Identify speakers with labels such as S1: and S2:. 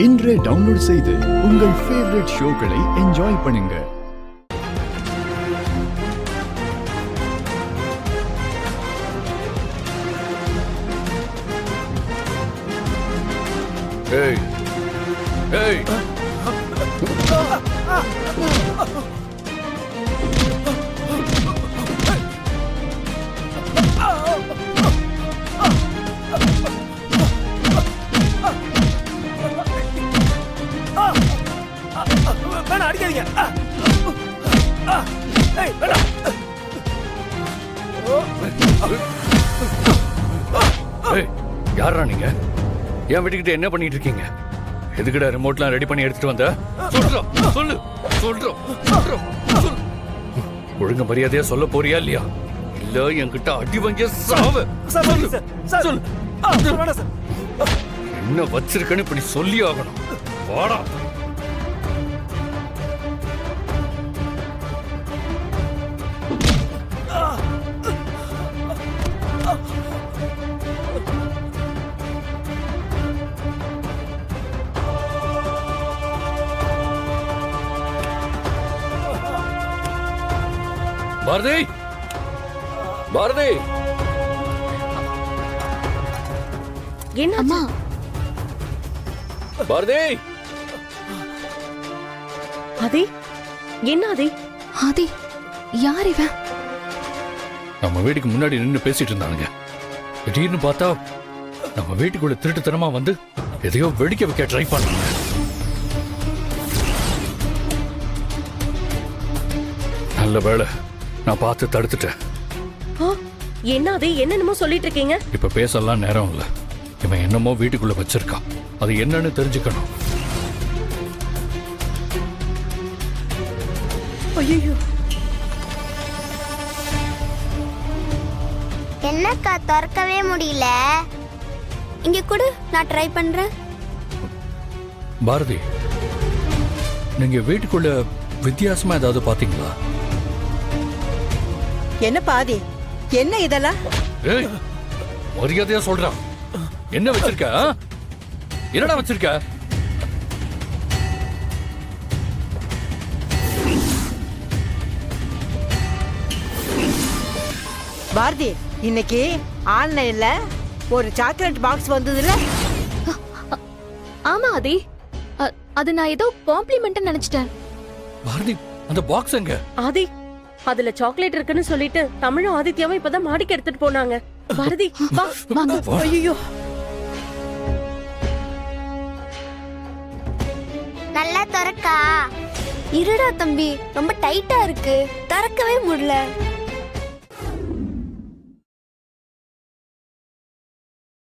S1: இன்றே டவுன்லோட் செய்து உங்கள் ஃபேவரட் ஷோக்களை என்ஜாய் பண்ணுங்க.
S2: ஏய் ஏய்
S3: அடிக்காதீங்க.
S2: யாரா நீங்க? ஏன் வீட்டுக்கிட்ட என்ன பண்ணிட்டு இருக்கீங்க? எதுக்குடா ரிமோட்லாம் ரெடி பண்ணி எடுத்துட்டு வந்த? சொல்லு சொல்றோம். ஒழுங்கு மரியாதையா சொல்ல போறியா இல்லையா? இல்ல என்கிட்ட அடி வாங்கிய சாவு. சொல்லு. என்ன வச்சிருக்கன்னு இப்படி சொல்லி ஆகணும். வாடா. பாரதி, பாரதி.
S4: என்ன அம்மா?
S2: பாரதி.
S4: ஆதி, என்ன ஆதி?
S5: ஆதி, யார் இவன்?
S2: நம்ம வீட்டுக்கு முன்னாடி நின்னு பேசிட்டு இருந்தானுங்க. திடீர்னு பார்த்தா நம்ம வீட்டுக்குள்ள திருட்டுத்தனமா வந்து எதையோ வெடிக்க வைக்க ட்ரை பண்ணாங்க. நல்ல வேளை நான் பார்த்து தடுத்துட்டேன்.
S4: என்ன ஆதி, என்னென்னமோ சொல்லிட்டு இருக்கீங்க?
S2: இப்ப பேசலாம் நேரம் இல்ல. இவன் என்னமோ வீட்டுக்குள்ள வச்சிருக்கான். அது என்னன்னு தெரிஞ்சுக்கணும்.
S4: ஐயோ,
S6: என்னக்கா திறக்கவே முடியல? இங்க கூட நான் ட்ரை பண்றேன்.
S2: பாரதி, நீங்க வீட்டுக்குள்ள வித்தியாசமா ஏதாவது பாத்தீங்களா?
S7: என்ன பாதி, என்ன இதெல்லாம்?
S2: ஏய், மரியாதையா சொல்றான். என்ன வச்சிருக்க? என்னடா வச்சிருக்க?
S7: பாரதி, இன்னைக்கு ஆன்லைன்ல ஒரு சாக்லேட் பாக்ஸ் வந்ததுல?
S5: ஆமா ஆதி, அது நான் ஏதோ காம்ப்ளிமெண்ட் நினைச்சிட்டேன்.
S2: பாரதி, அந்த பாக்ஸ் எங்க?
S4: ஆதி, அதுல சாக்லேட் இருக்குன்னு சொல்லிட்டு தமிழும் ஆதித்யாவும் இப்பதான் மாடிக்கு எடுத்துட்டு போனாங்க. பாரதி, வா. ஐயோ,
S6: நல்லா திறக்கா. இருடா தம்பி, ரொம்ப டைட்டா இருக்கு, திறக்கவே முடியல.